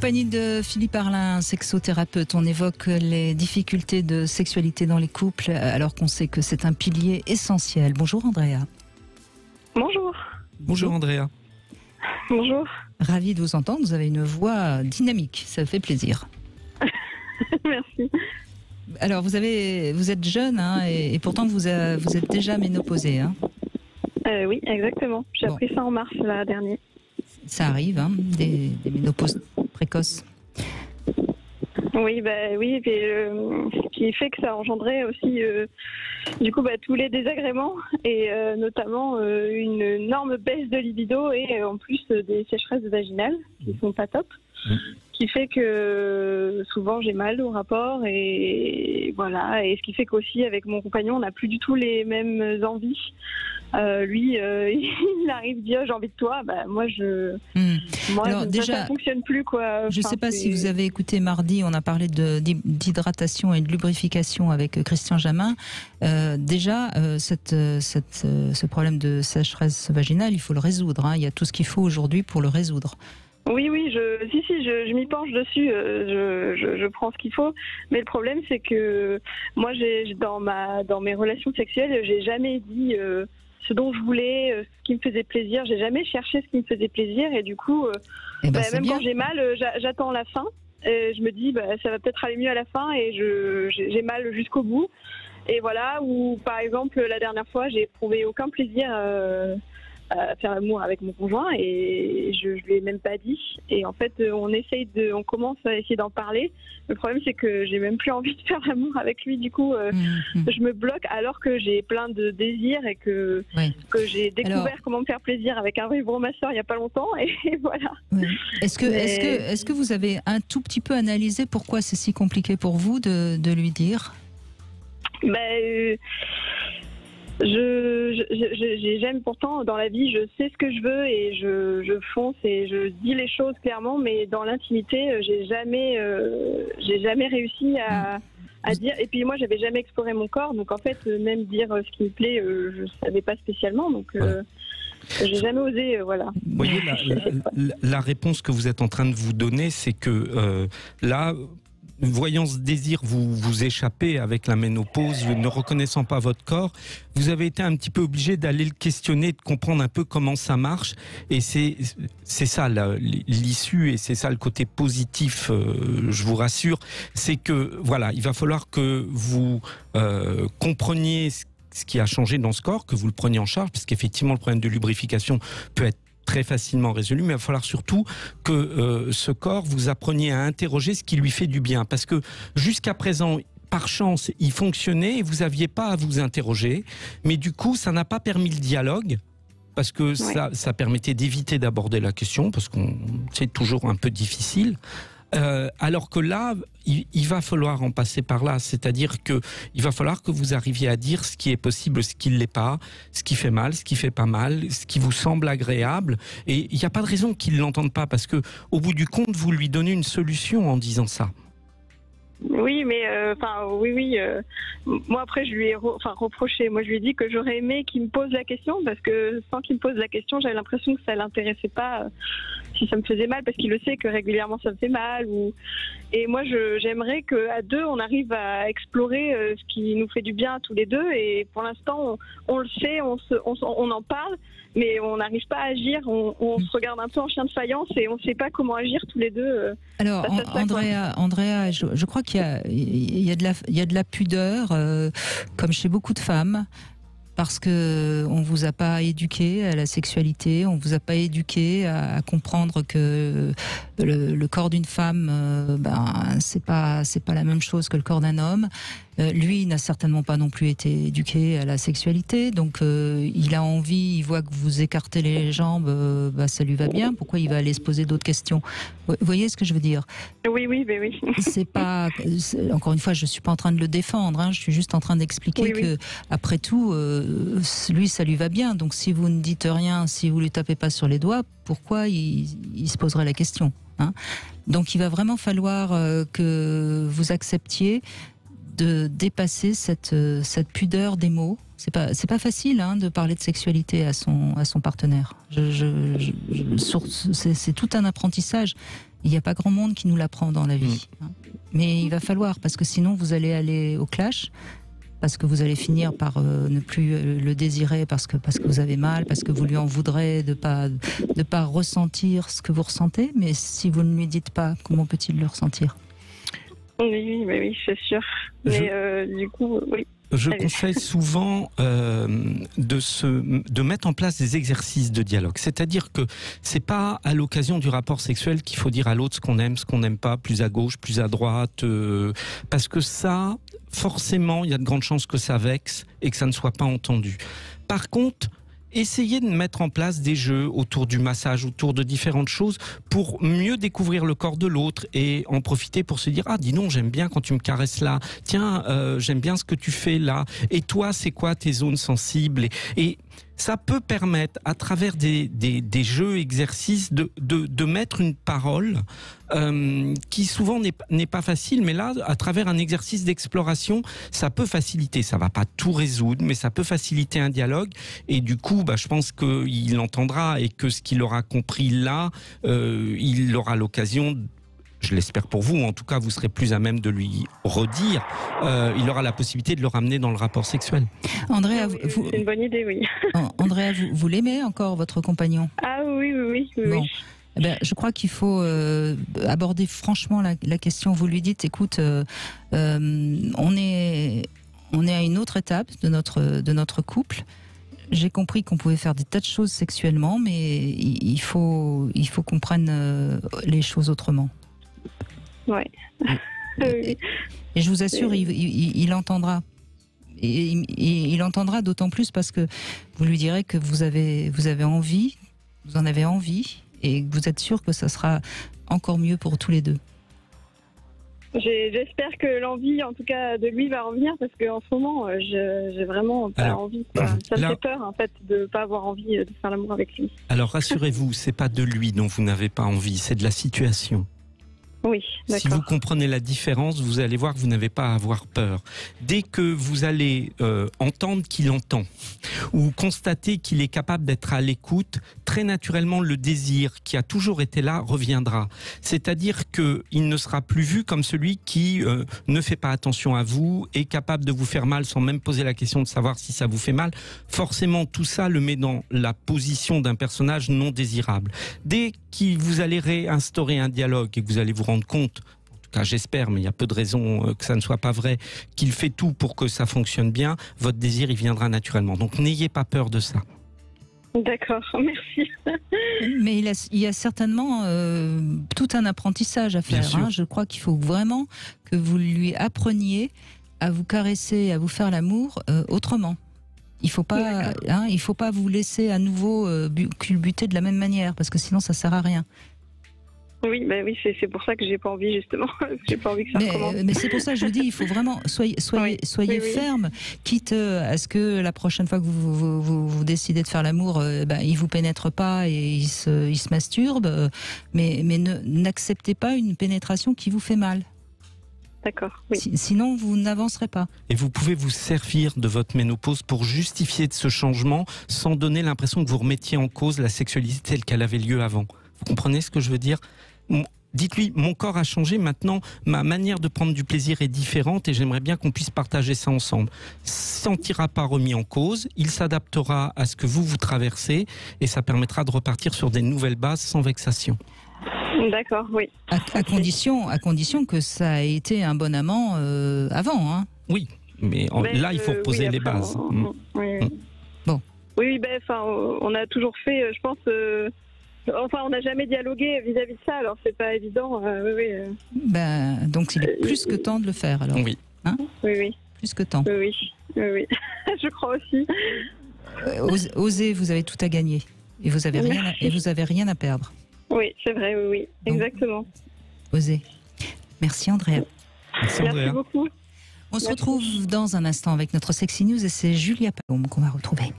compagnie de Philippe Arlin, sexothérapeute. On évoque les difficultés de sexualité dans les couples, alors qu'on sait que c'est un pilier essentiel. Bonjour Andrea. Bonjour. Bonjour Andrea. Bonjour. Ravi de vous entendre, vous avez une voix dynamique, ça fait plaisir. Merci. Alors vous êtes jeune hein, et pourtant vous êtes déjà ménopausée. Hein. Oui, exactement. J'ai appris ça en mars dernier. Ça arrive, hein, des ménopauses précoces. Oui, oui, et puis, ce qui fait que ça a engendré aussi tous les désagréments et notamment une énorme baisse de libido et en plus des sécheresses vaginales qui sont pas top. Qui fait que souvent j'ai mal au rapport et voilà, et ce qui fait qu'aussi avec mon compagnon on n'a plus du tout les mêmes envies. Lui il arrive à dire j'ai envie de toi, moi Alors, déjà, ça fonctionne plus quoi. Je ne sais pas si vous avez écouté mardi, on a parlé d'hydratation et de lubrification avec Christian Jamin. Ce problème de sécheresse vaginale, il faut le résoudre, hein. Il y a tout ce qu'il faut aujourd'hui pour le résoudre. Oui, je m'y penche dessus, je prends ce qu'il faut, mais le problème c'est que moi dans mes relations sexuelles, j'ai jamais dit ce dont je voulais, ce qui me faisait plaisir, j'ai jamais cherché ce qui me faisait plaisir et du coup, même quand j'ai mal, j'attends la fin, et je me dis ça va peut-être aller mieux à la fin et j'ai mal jusqu'au bout. Et voilà, ou par exemple la dernière fois, j'ai éprouvé aucun plaisir à faire l'amour avec mon conjoint et je lui ai même pas dit. Et en fait, on commence à essayer d'en parler. Le problème, c'est que j'ai même plus envie de faire l'amour avec lui. Du coup, je me bloque alors que j'ai plein de désirs et que j'ai découvert comment me faire plaisir avec un vibromasseur il y a pas longtemps. Et voilà. Oui. Est-ce que vous avez un tout petit peu analysé pourquoi c'est si compliqué pour vous de lui dire? J'aime pourtant dans la vie, je sais ce que je veux et je fonce et je dis les choses clairement, mais dans l'intimité, j'ai jamais réussi à dire. Et puis moi, j'avais jamais exploré mon corps, donc en fait, même dire ce qui me plaît, je savais pas spécialement, donc. J'ai jamais osé, voilà. Vous voyez, la réponse que vous êtes en train de vous donner, c'est que là, voyant ce désir vous échapper avec la ménopause, ne reconnaissant pas votre corps, vous avez été un petit peu obligé d'aller le questionner, de comprendre un peu comment ça marche. Et c'est ça l'issue, et c'est ça le côté positif, je vous rassure. C'est que, voilà, il va falloir que vous compreniez ce qui a changé dans ce corps, que vous le preniez en charge, parce qu'effectivement, le problème de lubrification peut être très facilement résolu, mais il va falloir surtout que ce corps, vous appreniez à interroger ce qui lui fait du bien. Parce que jusqu'à présent, par chance, il fonctionnait et vous n'aviez pas à vous interroger. Mais du coup, ça n'a pas permis le dialogue. Parce que ça permettait d'éviter d'aborder la question, parce que c'est toujours un peu difficile. Alors que là, il va falloir en passer par là, c'est-à-dire que il va falloir que vous arriviez à dire ce qui est possible, ce qui ne l'est pas, ce qui fait mal, ce qui fait pas mal, ce qui vous semble agréable, et il n'y a pas de raison qu'il ne l'entende pas, parce que au bout du compte, vous lui donnez une solution en disant ça. Oui, mais moi après je lui ai reproché. Moi je lui ai dit que j'aurais aimé qu'il me pose la question, parce que sans qu'il me pose la question, j'avais l'impression que ça l'intéressait pas si ça me faisait mal, parce qu'il le sait que régulièrement ça me fait mal. Et moi j'aimerais qu'à deux on arrive à explorer ce qui nous fait du bien à tous les deux. Et pour l'instant on le sait, on en parle, mais on n'arrive pas à agir. On se regarde un peu en chien de faïence et on ne sait pas comment agir tous les deux. Alors Andrea, je crois qu'il y a de la pudeur, comme chez beaucoup de femmes, parce que on vous a pas éduqué à la sexualité, on vous a pas éduqué à comprendre que le corps d'une femme, c'est pas la même chose que le corps d'un homme. Lui n'a certainement pas non plus été éduqué à la sexualité, donc il a envie, il voit que vous écartez les jambes, ça lui va bien. Pourquoi il va aller se poser d'autres questions? Vous voyez ce que je veux dire? Oui. C'est pas, encore une fois, je suis pas en train de le défendre, hein, je suis juste en train d'expliquer que, après tout, lui, ça lui va bien. Donc si vous ne dites rien, si vous lui tapez pas sur les doigts, pourquoi il se poserait la question, hein? Donc il va vraiment falloir que vous acceptiez de dépasser cette pudeur des mots. C'est pas facile, hein, de parler de sexualité à son partenaire. C'est tout un apprentissage. Il n'y a pas grand monde qui nous l'apprend dans la vie. Mais il va falloir, parce que sinon vous allez aller au clash, parce que vous allez finir par ne plus le désirer, parce que vous avez mal, parce que vous lui en voudrez de pas ressentir ce que vous ressentez. Mais si vous ne lui dites pas, comment peut-il le ressentir? Oui, c'est sûr. Mais du coup, oui. Je conseille souvent de mettre en place des exercices de dialogue. C'est-à-dire que c'est pas à l'occasion du rapport sexuel qu'il faut dire à l'autre ce qu'on aime, ce qu'on n'aime pas, plus à gauche, plus à droite, parce que ça, forcément, il y a de grandes chances que ça vexe et que ça ne soit pas entendu. Par contre, essayez de mettre en place des jeux autour du massage, autour de différentes choses pour mieux découvrir le corps de l'autre et en profiter pour se dire « Ah, dis donc, j'aime bien quand tu me caresses là. Tiens, j'aime bien ce que tu fais là. Et toi, c'est quoi tes zones sensibles ?» Et ça peut permettre, à travers des jeux, exercices, de mettre une parole qui souvent n'est pas facile, mais là, à travers un exercice d'exploration, ça peut faciliter. Ça va pas tout résoudre, mais ça peut faciliter un dialogue. Et du coup, je pense qu'il entendra et que ce qu'il aura compris là, il aura l'occasion, je l'espère pour vous, en tout cas, vous serez plus à même de lui redire. Il aura la possibilité de le ramener dans le rapport sexuel. Andrea, c'est une bonne idée, oui. Andrea, vous l'aimez encore, votre compagnon? Ah oui. Bon. Eh ben, je crois qu'il faut aborder franchement la question. Vous lui dites, écoute, on est à une autre étape de notre couple. J'ai compris qu'on pouvait faire des tas de choses sexuellement, mais il faut qu'on prenne les choses autrement. Ouais. Et je vous assure, il entendra. Et il entendra d'autant plus parce que vous lui direz que vous avez envie, vous en avez envie, et que vous êtes sûr que ça sera encore mieux pour tous les deux. J'espère que l'envie, en tout cas, de lui va revenir parce qu'en ce moment, j'ai vraiment pas envie. Ça me fait peur, en fait, de pas avoir envie de faire l'amour avec lui. Alors rassurez-vous, c'est pas de lui dont vous n'avez pas envie, c'est de la situation. Oui, d'accord. Si vous comprenez la différence, vous allez voir que vous n'avez pas à avoir peur. Dès que vous allez entendre qu'il entend ou constater qu'il est capable d'être à l'écoute, très naturellement le désir qui a toujours été là reviendra. C'est-à-dire qu'il ne sera plus vu comme celui qui ne fait pas attention à vous, est capable de vous faire mal sans même poser la question de savoir si ça vous fait mal. Forcément, tout ça le met dans la position d'un personnage non désirable. Dès que vous allez réinstaurer un dialogue et que vous allez vous rendre compte, en tout cas j'espère, mais il y a peu de raisons que ça ne soit pas vrai, qu'il fait tout pour que ça fonctionne bien, votre désir il viendra naturellement. Donc n'ayez pas peur de ça. D'accord, merci. Mais il y a certainement tout un apprentissage à faire. Hein. Je crois qu'il faut vraiment que vous lui appreniez à vous caresser, à vous faire l'amour autrement. Il faut pas vous laisser à nouveau culbuter de la même manière, parce que sinon ça sert à rien. Oui, c'est pour ça que j'ai pas envie, justement. J'ai pas envie que ça recommence. Mais c'est pour ça que je vous dis, il faut vraiment soyez ferme, quitte à ce que la prochaine fois que vous décidez de faire l'amour, il vous pénètre pas et il se masturbe, mais n'acceptez pas une pénétration qui vous fait mal. D'accord, oui. Sinon, vous n'avancerez pas. Et vous pouvez vous servir de votre ménopause pour justifier de ce changement sans donner l'impression que vous remettiez en cause la sexualité telle qu'elle avait lieu avant. Vous comprenez ce que je veux dire ? Dites-lui, mon corps a changé, maintenant ma manière de prendre du plaisir est différente et j'aimerais bien qu'on puisse partager ça ensemble. Il ne se sentira pas remis en cause, il s'adaptera à ce que vous traversez et ça permettra de repartir sur des nouvelles bases sans vexation. D'accord, oui. À condition que ça ait été un bon amant avant. Hein. Oui, mais là, il faut reposer les bases. Bon. Oui, on a toujours fait, je pense... on n'a jamais dialogué vis-à-vis de ça, alors c'est pas évident. Donc il est plus que temps de le faire, alors. Oui. Hein ? Oui. Plus que temps. Oui. Je crois aussi. Osez, vous avez tout à gagner. Et vous avez rien à perdre. Oui, c'est vrai, oui. Exactement. Osez. Merci Andrea. Merci beaucoup. On se retrouve dans un instant avec notre Sexy News et c'est Julia Palombe qu'on va retrouver.